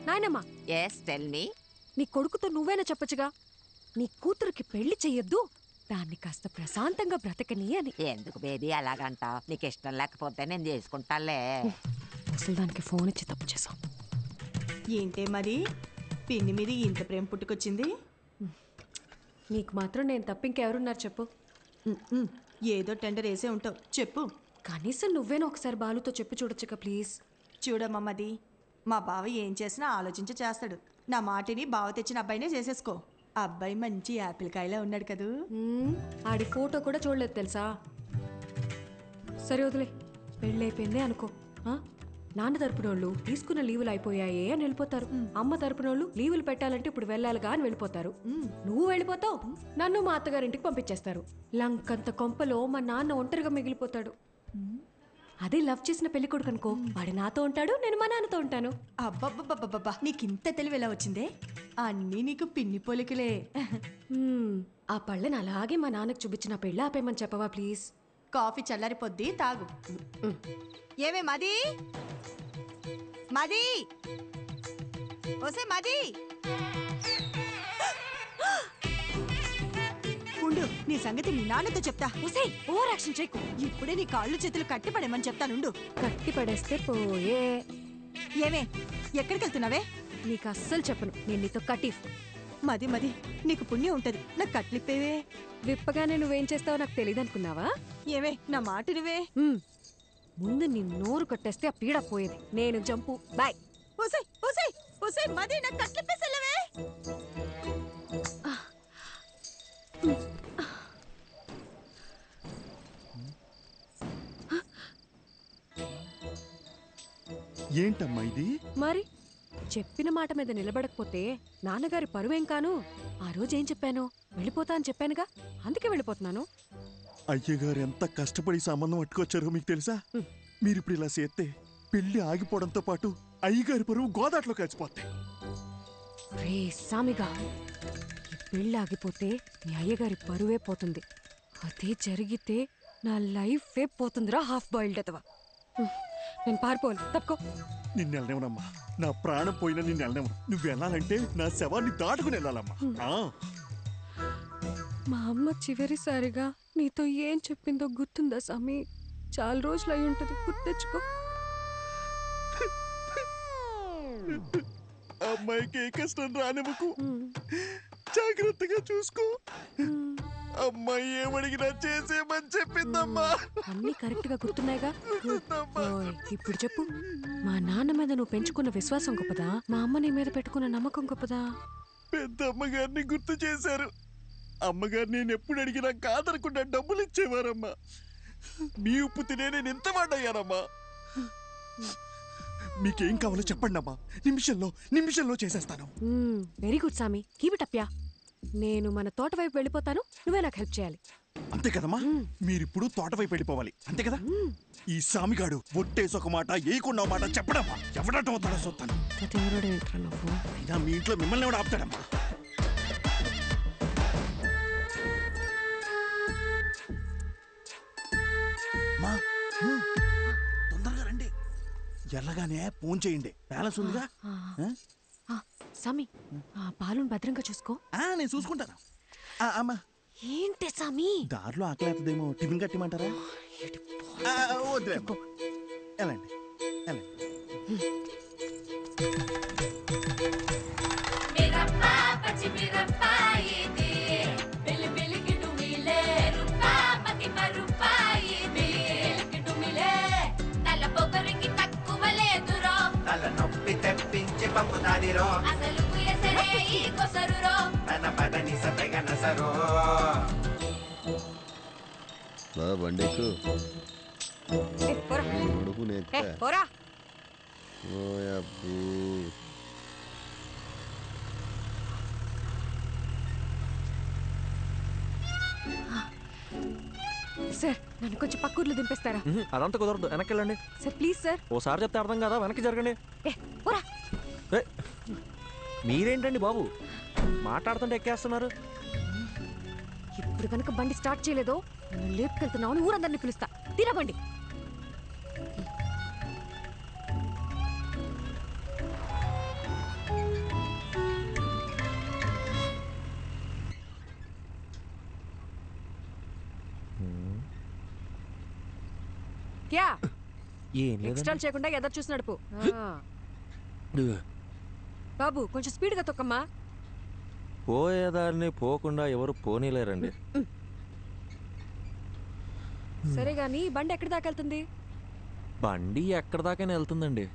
నాయనమ్మా. Yes tell me. నీ కొడుకుతో నువ్వేనా చెప్పచ్చుగా, నీ కూతురికి పెళ్లి చెయ్యొద్దు, దాన్ని కాస్త ప్రశాంతంగా బ్రతకని అని. ఎందుకు బేబీ అలాగంటావు? నీకు ఇష్టం లేకపోతే నేను చేసుకుంటాలే. అసలు దానికి ఫోన్ ఇచ్చి తప్పు చేసాం. ఏంటే మరి పిన్ని మీద ఇంత ప్రేమ పుట్టుకొచ్చింది? నీకు మాత్రం నేను తప్ప ఇంకెవరున్నారు చెప్పు? ఏదో టెండర్ వేసే ఉంటావు, చెప్పు. కనీసం నువ్వేనా ఒకసారి బాలుతో చెప్పి చూడొచ్చుగా ప్లీజ్. చూడమ్మమ్మది, మా బావ ఏం చేసినా ఆలోచించి చేస్తాడు. నా మాటిని బావ తెచ్చిన అబ్బాయినే చేసేసుకో. అబ్బాయి మంచి యాపిల్ కాయలా ఉన్నాడు కదూ. ఆడి ఫోటో కూడా చూడలేదు తెలుసా. సరే వదిలే, పెళ్ళైపోయిందే అనుకో. నాన్న తరపునోళ్ళు తీసుకున్న లీవులు అయిపోయాయే అని వెళ్ళిపోతారు. అమ్మ తరపునోళ్ళు లీవులు పెట్టాలంటే ఇప్పుడు వెళ్ళాలిగా అని వెళ్ళిపోతారు. నువ్వు వెళ్ళిపోతావు, నన్ను మా అత్తగారింటికి పంపించేస్తారు. లంకంత కొంపలో మా నాన్న ఒంటరిగా మిగిలిపోతాడు. అదే లవ్ చేసిన పెళ్లి కొడుకు అనుకో, వాడు నాతో ఉంటాడు, నేను మా నాన్నతో ఉంటాను. అబ్బబ్బబ్బబ్బబ్బా, నీకింత తెలివి ఎలా వచ్చిందే? అన్నీ నీకు పిన్ని పోలికలే. ఆ పళ్ళని అలాగే మా నాన్నకు చూపించిన పెళ్ళి ఆపేయమని చెప్పవా ప్లీజ్? కాఫీ చల్లారిపోద్ది, తాగు. ఏమే మది, మది, ఓసే మది, ఉండు, నీ సంగతి మీ నాన్నతో చెప్తా. ఓసే ఓవర్ యాక్షన్ చేయకు. ఇప్పుడే నీ కాళ్ళు చేతులు కట్టి పడేమని చెప్తానుండు. కట్టి పడేస్తే పోయే. ఏమే, ఎక్కడికి వెళ్తున్నావే? నీకు అస్సలు చెప్పను, నేను నీతో కటీఫ్. మది మది, నీకు పుణ్యం ఉంటది, నాకు కట్లిప్పేవే. విప్పగానే నువ్వేం చేస్తావో నాకు తెలియదు అనుకున్నావా? ఏవే, నా మాట నువ్వే. ముందు నీ నోరు కట్టేస్తే ఆ పీడ పోయేది. నేను జంపు, బాయ్. ఓసే ఓసే ఓసే మది, నాకు కట్లిప్పేసెళ్ళవే. ఏంటమ్మా ఇది? మరి చెప్పిన మాట మీద నిలబడకపోతే నాన్నగారి పరువేం కాను. ఆ రోజు ఏం చెప్పాను? వెళ్ళిపోతా అని చెప్పానుగా, అందుకే వెళ్ళిపోతున్నాను. అయ్యగారు ఎంత కష్టపడి సంబంధం పట్టుకొచ్చారో మీకు తెలుసా? మీరిప్పుడు ఇలా చేస్తే పెళ్లి ఆగిపోవడంతో పాటు అయ్యగారి పరువు గోదాట్లో కలిసిపోతాయి. రే సామిగా, ఈ పెళ్ళి ఆగిపోతే మీ అయ్యగారి పరువే పోతుంది. అదే జరిగితే నా లైఫే పోతుందిరా, హాఫ్ బాయిల్డ్ అతవా. నేను పారిపోవాలి, తప్పుకో. నిన్ను వెళ్ళనివ్వనమ్మా, నా ప్రాణం పోయినా నిన్ను వెళ్ళనివ్వను. నువ్వు వెళ్ళాలంటే నా శవాన్ని దాటుకుని వెళ్ళాలమ్మా. మా అమ్మ చివరిసారిగా నీతో ఏం చెప్పిందో గుర్తుందా సామి? చాలా రోజులు అయి ఉంటుంది, గుర్తెచ్చుకో. అమ్మాయికి ఏ కష్టం రానివ్వకు, జాగ్రత్తగా చూసుకో. అమ్మాయి ఏమడిగినా చేసేమని చెప్పిందమ్మా. అన్ని కరెక్ట్ గా గుర్తున్నాయిగా. ఇప్పుడు చెప్పు, మా నాన్న మీద నువ్వు పెంచుకున్న విశ్వాసం గొప్పదా, మా అమ్మ నీ మీద పెట్టుకున్న నమ్మకం గొప్పదా? పెద్ద అమ్మగారిని గుర్తు చేశారు. అమ్మగారు నేను ఎప్పుడు అడిగినా కాదనకుండా డబ్బులు ఇచ్చేవారమ్మా. మీ ఉప్పు తినే నేను ఎంత వాడయ్యానమ్మా. మీకేం కావాలో చెప్పండి అమ్మా, నిమిషంలో చేసేస్తాను. వెరీ గుడ్ సామి, కీప్ ఇట్ అప్ యా. నేను మన తోట వైపు వెళ్ళిపోతాను, నువ్వే నాకు హెల్ప్ చేయాలి. అంతే కదమ్మా? మీరిప్పుడు తోట వైపు వెళ్ళిపోవాలి, అంతే కదా? ఈ సామిగాడు ఒట్టేసి ఒక మాట ఏయకుండా మాట చెప్పడమ్మా, ఎవడట అవుతాడో చూస్తాను. అయినా మీ ఇంట్లో మిమ్మల్ని ఎవడు ఆపుతాడమ్మా? తొందరగా రండి, ఎల్లగానే ఫోన్ చేయండి, బ్యాలెన్స్ ఉందిగా. సామి, పాలుని భద్రంగా చూసుకో. నేను చూసుకుంటాను. అమ్మా ఏంటి సామి, దారిలో ఆకలి అవుతుందేమో, టిఫిన్ కట్టిమంటారా? వద్దులే, వెళ్ళండి వెళ్ళండి. తెప్పించి పంపుతాదిరో, అసలు కుయసరే ఈ కొసరురో, తన పదని సతగనసరో. బా బండెక్కు, నడుపు నేర్చుకో. ఓయబ్బూ, సార్ నన్ను కొంచెం పక్కూర్లో దింపేస్తారా? అదంతా కుదరదు, వెనక్కి వెళ్ళండి సార్. Please sir. ఓసారి చెప్తే అర్థం కదా, వెనక్కి జరగండి. మీరేంటండి బాబు మాట్లాడుతుంటే ఎక్కేస్తున్నారు? ఇప్పుడు కనుక బండి స్టార్ట్ చేయలేదో నన్ను లేపుకెళ్తున్నావు అని ఊరందరినీ పిలుస్తా. తిరగండి. క్యా ఏం లేదు ఎక్స్ట్రా చేయకుండా ఎదరు చూసి నడుపు బాబు కొంచెం స్పీడ్గా తొక్కమ్మా. పోయేదారిని పోకుండా ఎవరు పోనీలేరండి. సరే గాని బండి ఎక్కడి దాకా వెళ్తుంది? బండి ఎక్కడ దాకా వెళ్తుందండి,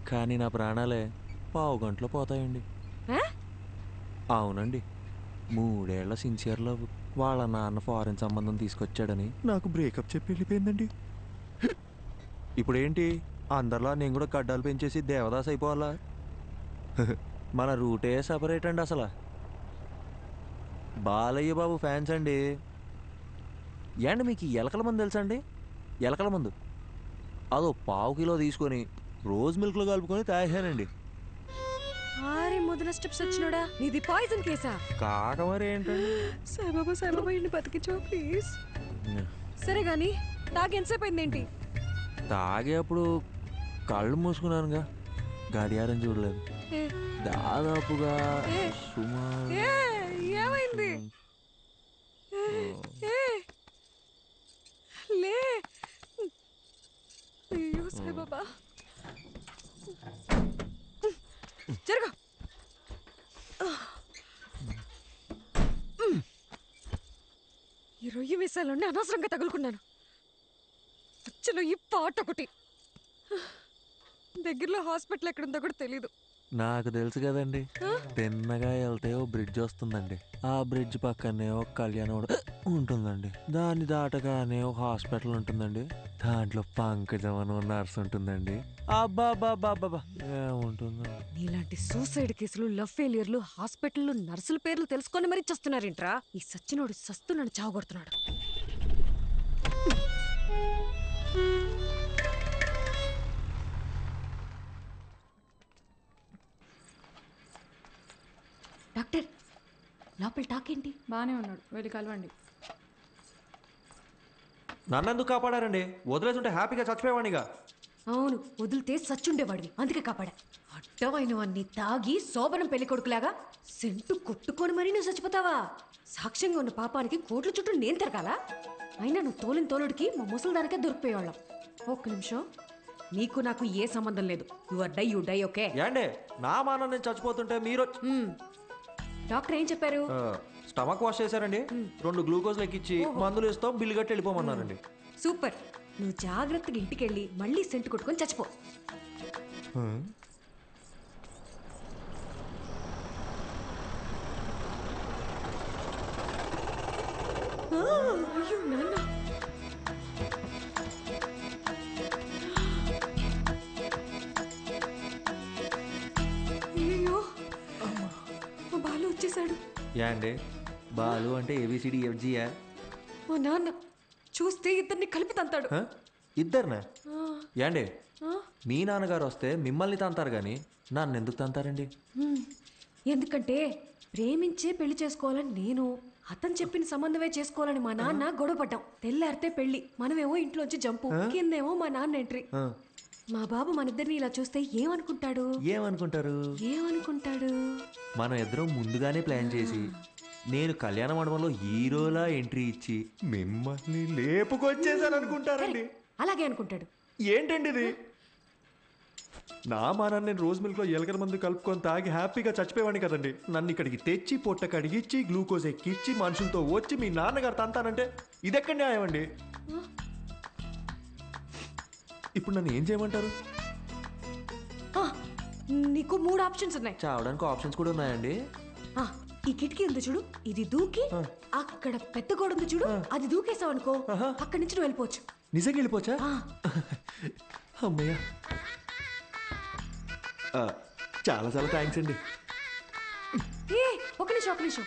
కానీ నా ప్రాణాలే 15 గంటలో పోతాయండి. ఆ? అవునండి, 3 ఏళ్ల సిన్సియర్ లవ్ వాళ్ళ నాన్న ఫారెన్ సంబంధం తీసుకొచ్చాడని నాకు బ్రేకప్ చెప్పి వెళ్ళిపోయిందండి. ఇప్పుడేంటి అందరిలా నేను కూడా గడ్డాలు పెంచేసి దేవదాస్ అయిపోవాలా? మన రూటే సపరేట్ అండి. అసలు బాలయ్య బాబు ఫ్యాన్స్ అండి. ఏండి మీకు ఎలకల మందు తెలుసా అండి? ఎలకల మందు అదో 1/2 కిలో తీసుకొని రోజ్ మిల్క్లో కలుపుకొని తాగానండి. ఆరే ముదన స్టెప్స్ వచ్చినోడా, నీది పాయిజన్ కేసా? కాక మరి ఏంటండి? సాయిబాబా ఇంటి బతికించో ప్లీజ్. సరే గాని తాగి ఎంతసేపు అయిందేంటి? తాగేప్పుడు కళ్ళు మూసుకున్నానుగా, గడియారం చూడలేదు. ఏ, దాదాపుగా ఏ, సుమారు ఏ, ఏమైంది? ఏ, లే. అయ్యో సాయిబాబా, జరగ. ఈ రొయ్యి మీసాలన్నీ అనవసరంగా తగులుకున్నాను. అచ్చలో ఈ పాట ఒకటి. దగ్గరలో హాస్పిటల్ ఎక్కడుందో కూడా తెలీదు. నాకు తెలుసు కదండి, తిన్నగా వెళ్తే ఓ బ్రిడ్జ్ వస్తుందండి. ఆ బ్రిడ్జ్ పక్కనే ఒక కళ్యాణం ఉంటుందండి. దాన్ని దాటగానే ఒక హాస్పిటల్ ఉంటుందండి. దాంట్లో పంకజం అని నర్స్ ఉంటుందండి. అబ్బాబాబాబా ఏముంటుందండి. నీలాంటి సూసైడ్ కేసులు, లవ్ ఫెయిలియర్లు, హాస్పిటల్లో నర్సుల పేర్లు తెలుసుకొని మరీ చస్తున్నారేంట్రా? ఈ సచ్చినోడు సస్తు నన్ను చావగొడుతున్నాడు. డాక్టర్, లోపల టాకేంటి? బాగానే ఉన్నాడు, వెళ్ళి కలవండి. నన్నెందుకు కాపాడారండి? వదిలేసుంటే హ్యాపీగా చచ్చిపోయేవాడిగా. అవును, వదిలితే సచ్చుండేవాడివి, అందుకే కాపాడా. అడ్డమైనవన్నీ తాగి శోభనం పెళ్లి కొడుకులాగా సెంటు కొట్టుకొని మరీ నువ్వు చచ్చిపోతావా? సాక్ష్యంగా ఉన్న పాపానికి కోట్ల చుట్టూ నేను తిరగాలా? అయినా నువ్వు తోలిన తోలుడికి మా ముసలిదానికే దొరికిపోయేవాళ్ళం. ఒక్క నిమిషం, నీకు నాకు ఏ సంబంధం లేదు. You die okay? ఏండే నా మాన నేను చచ్చిపోతుంటే మీరు డాక్టర్ ఏం చెప్పారు? స్టమక్ వాష్ చేశారండి, 2 గ్లూకోజ్ లెక్కిచ్చి మందులు ఇస్తాం, బిల్లు కట్టి వెళ్ళిపోమన్నారండి. సూపర్. నువ్వు జాగ్రత్తగా ఇంటికెళ్ళి మళ్ళీ సెంటు కొట్టుకొని చచ్చిపో. అయ్యో నాన్న, అయ్యో మా బాలు వచ్చేసాడు. ఏండి బాలు అంటే ABCDFGయా? మా నాన్న చూస్తే ఇద్దరిని కలిపి తంతాడు. ఇద్దరినా? ఏండి మీ నాన్నగారు వస్తే మిమ్మల్ని తంతారు కానీ నన్ను ఎందుకు తంతారండి? ఎందుకంటే ప్రేమించే పెళ్లి చేసుకోవాలని నేను, అతను చెప్పిన సంబంధమే చేసుకోవాలని మా నాన్న గొడవపడ్డాం. తెల్లారితే పెళ్లి, మనమేమో ఇంట్లోంచి జంపు, కిందేమో మా నాన్న ఎంట్రీ. మా బాబు మన ఇద్దరిని ఇలా చూస్తే ఏమనుకుంటాడు? ఏమనుకుంటాడు? మనం ఇద్దరం ముందుగానే ప్లాన్ చేసి నేను కళ్యాణ మండపంలో హీరోలా ఎంట్రీ ఇచ్చి మిమ్మల్ని లేపుకొచ్చేసాను అనుకుంటారండి. అలాగే అనుకుంటాడు. ఏంటండి ఇది? నా మానాన్ని నేను రోజ్ మిల్క్లో ఎలకల మందు కలుపుకొని తాగి హ్యాపీగా చచ్చిపోయేవాడిని కదండి. నన్ను ఇక్కడికి తెచ్చి పొట్ట కడిగిచ్చి గ్లూకోజ్ ఎక్కిచ్చి మనుషులతో వచ్చి మీ నాన్నగారు తంతానంటే ఇదెక్కడ న్యాయం అండి? ఇప్పుడు నన్ను ఏం చేయమంటారు? నీకు 3 ఆప్షన్స్ ఉన్నాయి. చావడానికి ఆప్షన్స్ కూడా ఉన్నాయండి? ఈ కిటికీ ఉంది చూడు, ఇది దూకి అక్కడ పెద్ద గోడ ఉంది చూడు, అది దూకేసావు అనుకో, అక్కడి నుంచి నువ్వు వెళ్ళిపోవచ్చు. నిజంగా వెళ్ళిపోవచ్చా? అమ్మయ్యా, చాలా చాలా థ్యాంక్స్ అండి. ఒక నిమిషం.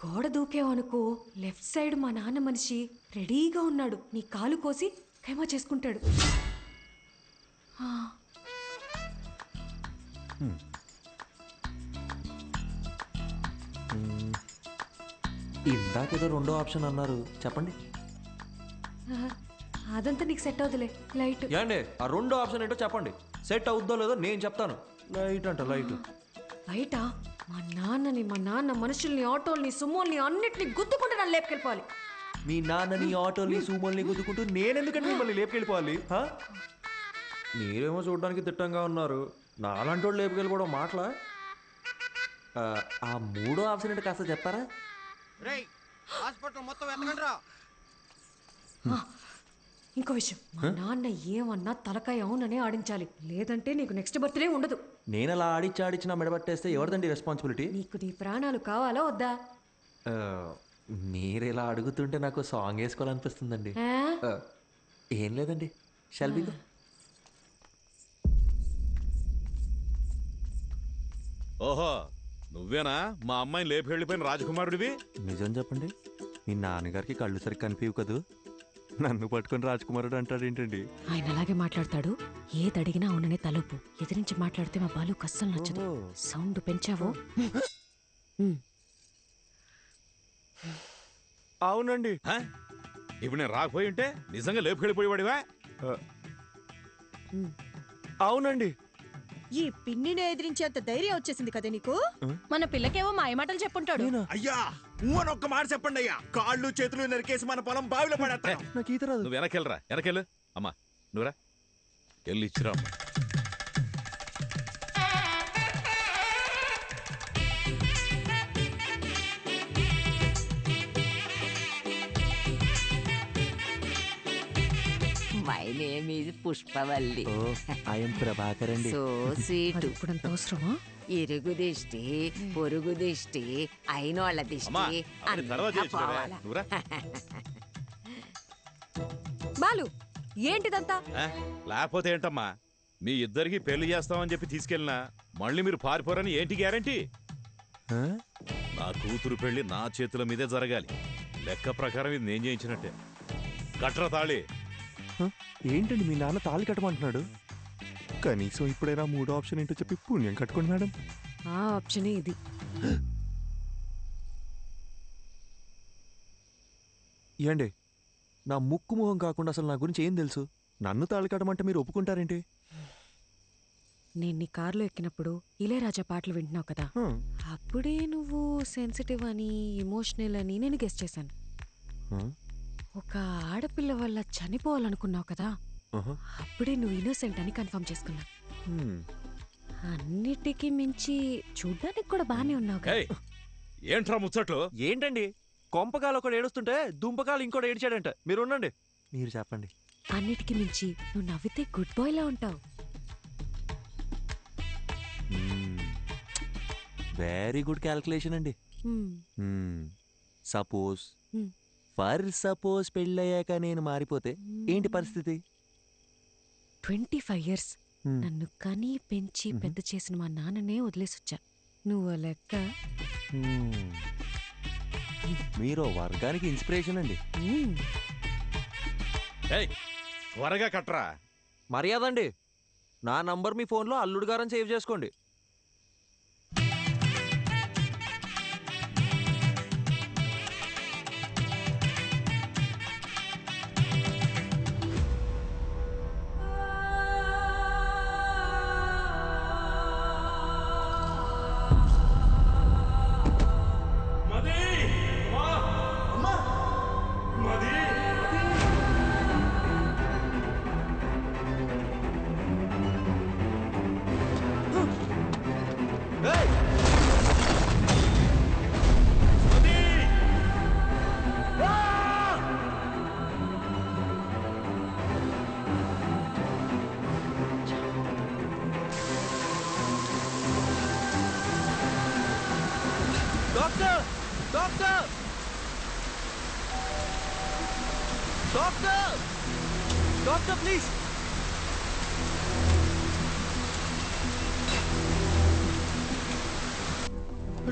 గోడ దూకేవు అనుకో, లెఫ్ట్ సైడ్ మా నాన్న మనిషి రెడీగా ఉన్నాడు, నీ కాలు కోసి ఖైమా చేసుకుంటాడు. ఇందాకేదో 2వ ఆప్షన్ అన్నారు, చెప్పండి. అదంతా నీకు సెట్ అవుతులే. లైట్ ఏండి ఆ 2వ ఆప్షన్ ఏంటో చెప్పండి. సెట్ అవుద్దో లేదో నేను చెప్తాను. లైట్ అంట, లైట్. బయట మా నాన్న మనుషుల్ని, ఆటోల్ని, సుమోల్ని అన్నిటిని గుద్దుకుంటే నన్ను లేపుకెళ్ళిపోవాలి. మీ నాన్నని ఆటోల్ని సూమోల్ని గుద్దుకుంటూ నేనెందుకంటే మిమ్మల్ని లేపుకెళ్ళిపోవాలి హా? మీరేమో చూడడానికి తిట్టంగా ఉన్నారు, నాలాంటి వాళ్ళు లేపుకెళ్ళిపోవడం మాటలా? ఆ మూడో ఆప్షన్ ఏంటో కాస్త చెప్పారా? హాస్పిటల్ మొత్తం ఎత్తకండి. ఇంకో విషయం, మా నాన్న ఏమన్నా తలకాయ అవుననే ఆడించాలి, లేదంటే నీకు నెక్స్ట్ బర్త్డే ఉండదు. నేను అలా ఆడిచ్చి నా మెడబట్టేస్తే ఎవరిదండి రెస్పాన్సిబిలిటీ? నీకు నీ ప్రాణాలు కావాలా వద్దా? మీరు ఇలా అడుగుతుంటే నాకు సాంగ్ వేసుకోవాలనిపిస్తుందండి. ఆ? ఏం లేదండి, షల్బీగా. ఓహో, నువ్వేనా మా అమ్మాయిని లేపి వెళ్ళిపోయిన రాజకుమారుడివి? నిజం చెప్పండి, మీ నాన్నగారికి కళ్ళు సరిగ్గా కనిపించవు కదూ, నన్ను పట్టుకొని రాజకుమారుడు అంటాడు ఏంటండి? ఆయన అలాగే మాట్లాడతాడు, ఏది అడిగినా అవుననే తలుపు. ఎదిరించి మాట్లాడితే మా బాలు కస్సలు నచ్చదు. సౌండ్ పెంచావో? అవునండి. ఇప్పుడు నేను రాకపోయి ఉంటే నిజంగా లేపు వెళ్ళిపోయేవాడివా? అవునండి. ఈ పిన్నిని ఎదిరించేంత ధైర్యం వచ్చేసింది కదా నీకు? మన పిల్లకేవో మాయమాటలు చెప్పుంటాడు. అయ్యా అని ఒక్క మాట చెప్పండి అయ్యా, కాళ్ళు చేతులు నరికేసి మన పొలం బావిలో పడేస్తాను. నాకు ఈత రాదు. నువ్వు వెనకెళ్ళరా, వెనకెళ్ళు. అమ్మా నువ్వురా, వెళ్ళి ఇచ్చిరా. My name is Pushpavalli. I'm Prabhakar అండి. So sweet. ఇప్పుడు అంత అవసరమా? ఇరుగు దిష్టి, పొరుగు దిష్టి, అయినోళ్ళ అమ్మా దిష్టి అవన్నీ తర్వాత అంతా చేయొచ్చులేవే. పోవాలా. నువ్వురా. బాలు ఏంటిదంతా? లేకపోతే ఏంటమ్మా, మీ ఇద్దరికి పెళ్లి చేస్తామని చెప్పి తీసుకెళ్ళినా మళ్ళీ మీరు పారిపోరని ఏంటి గ్యారంటీ? నా కూతురు పెళ్లి నా చేతుల మీదే జరగాలి. లెక్క ప్రకారం ఇది నేను చేయించినట్టే. కట్ర తాళి. ఏంటండి మీ నాన్న తాళి కట్టమంటున్నాడు? కనీసం ఇప్పుడైనా మూడో ఆప్షన్ ఏంటో చెప్పి పుణ్యం కట్టుకోండి మేడం. ఆ ఆప్షనే ఇది. ఏండి, నా ముక్కు మొహం కాకుండా అసలు నా గురించి ఏం తెలుసు? నన్ను తాళి కట్టమంటే మీరు ఒప్పుకుంటారేంటి? నేను నీ కారులో ఎక్కినప్పుడు ఇళయరాజా పాటలు వింటున్నావు కదా, అప్పుడే నువ్వు సెన్సిటివ్ అని, ఇమోషనల్ అని నేను గెస్ చేశాను. ఒక ఆడపిల్ల వల్ల చనిపోవాలనుకున్నావు కదా, అప్పుడే నువ్వు ఇన్నోసెంట్ అని కన్ఫర్మ్ చేసుకున్నా. అన్నిటికీ మించి చూడ్డానికి కూడా బానే ఉన్నావు కదా. ఏంట్రా ముచ్చట్లు? ఏంటండి, కొంపకాలు ఒకడు ఏడుస్తుంటే దుంపకాలు ఇంకోటి ఏడ్చాడంట. మీరు ఉండండి, మీరు చెప్పండి. అన్నిటికీ మించి నువ్వు నవ్వితే గుడ్ బాయ్ లా ఉంటావు. వెరీ గుడ్ క్యాల్కులేషన్ అండి. సపోజ్ పెళ్ళయ్యాక నేను మారిపోతే ఏంటి పరిస్థితి? 25 years నన్ను కనీ పెంచి పెద్ద చేసిన మా నాన్ననే వదిలేసొచ్చా. నువ్వు లెక్క. మీరు వర్గానికి ఇన్స్పిరేషన్ అండి. త్వరగా కట్రా. మర్యాద అండి, నా నంబర్ మీ ఫోన్లో అల్లుడు గారని సేవ్ చేసుకోండి. Doctor, doctor, doctor, doctor please.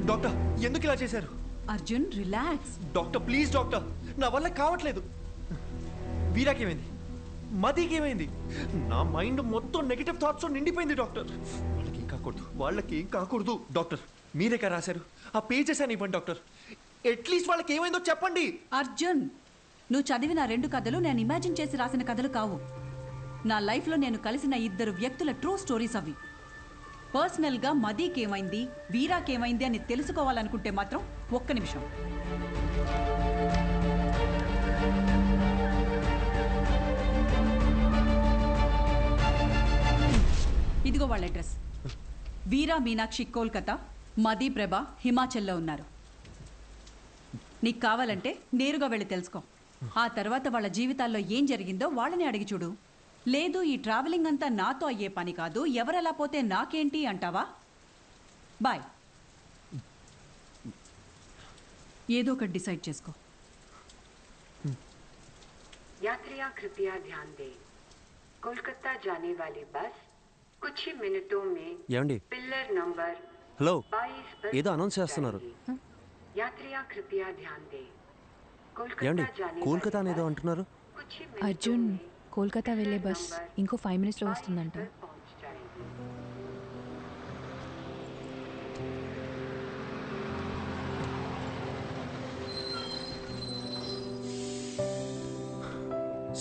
Doctor ఎందుకు ఇలా చేశారు? Arjun relax. Doctor please doctor, నా వల్ల కావట్లేదు. వీరాకేమైంది? మదికేమైంది? నా మైండ్ మొత్తం నెగటివ్ థాట్స్ నిండిపోయింది డాక్టర్. వాళ్ళకి ఏం కాకూడదు డాక్టర్. మీరే కదా రాశారు, ఆ పేజెస్ అని ఇవ్వండి డాక్టర్. అట్లీస్ట్ వాళ్ళకి ఏమైందో చెప్పండి. అర్జున్, నువ్వు చదివిన 2 కథలు నేను ఇమాజిన్ చేసి రాసిన కథలు కావు. నా లైఫ్లో నేను కలిసిన 2 వ్యక్తుల ట్రూ స్టోరీస్ అవి. పర్సనల్గా మదీకేమైంది, వీరాకేమైంది అని తెలుసుకోవాలనుకుంటే మాత్రం ఒక్క నిమిషం. ఇదిగో వాళ్ళ అడ్రస్. వీరా మీనాక్షి కోల్కతా, మది ప్రభ హిమాచల్లో ఉన్నారు. నీకు కావాలంటే నేరుగా వెళ్ళి తెలుసుకో. ఆ తర్వాత వాళ్ళ జీవితాల్లో ఏం జరిగిందో వాళ్ళని అడిగి చూడు. లేదు ఈ ట్రావెలింగ్ అంతా నాతో అయ్యే పని కాదు, ఎవరెలా పోతే నాకేంటి అంటావా? బాయ్. ఏదో ఒకటి డిసైడ్ చేసుకో. यात्रियां कृपया ध्यान दें, कोलकाता जाने वाली बस कुछ ही मिनटों में ఏమండి पिलर नंबर హలో 22 पर ఏదో అనౌన్స్ చేస్తున్నారు. जाएगी। यात्रियां कृपया ध्यान दें, ఏమండి कोलकाता जाने కోల్కతా वाली అనేదో बस అంటున్నారు. कुछ ही मिनटों అర్జున్ में కోల్కతా వెళ్ళే पिलर బస్ नंबर ఇంకో 5 మినిట్స్లో 22 వస్తుందంట. पर पहुंच जाएगी।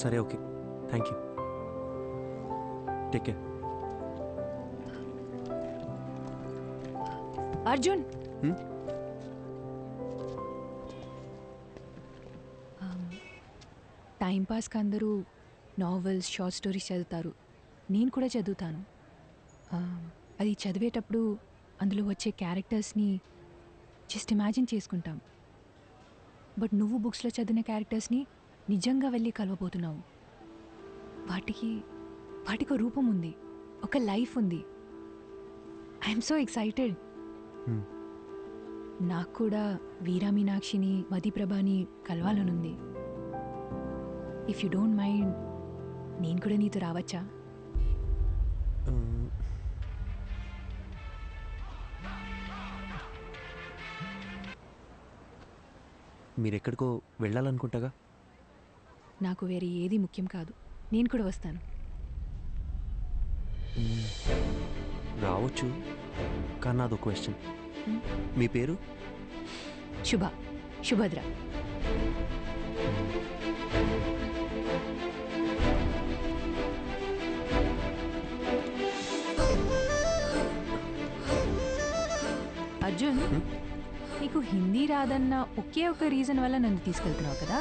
సరే okay, thank you, take care. Arjun టైంపాస్కి అందరూ నావెల్స్, షార్ట్ స్టోరీస్ చదువుతారు. నేను కూడా చదువుతాను. అది చదివేటప్పుడు అందులో వచ్చే క్యారెక్టర్స్ని జస్ట్ ఇమాజిన్ చేసుకుంటాం. బట్ నువ్వు బుక్స్లో చదివిన క్యారెక్టర్స్ని నిజంగా వెళ్ళి కలవబోతున్నావు. వాటికి ఒక రూపం ఉంది, ఒక లైఫ్ ఉంది. I'm so excited. నాకు కూడా వీరా మీనాక్షిని, మది ప్రభాని కలవాలనుంది. ఇఫ్ యూ డోంట్ మైండ్ నేను కూడా నీతో రావచ్చా? మీరెక్కడికో వెళ్ళాలనుకుంటాగా. నాకు వేరే ఏది ముఖ్యం కాదు, నేను కూడా వస్తాను. రావచ్చు, కానీ నాదో క్వశ్చన్. మీ పేరు? శుభద్ర. అర్జున్, నీకు హిందీ రాదన్న ఒకే ఒక రీజన్ వల్ల నన్ను తీసుకెళ్తున్నావు కదా?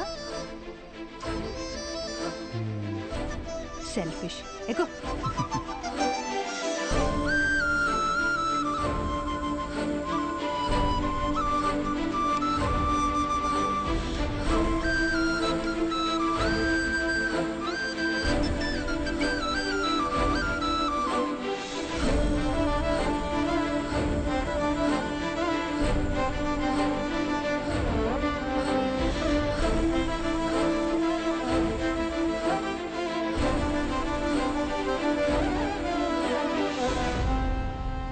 సెల్ఫిష్. ఎక్కువ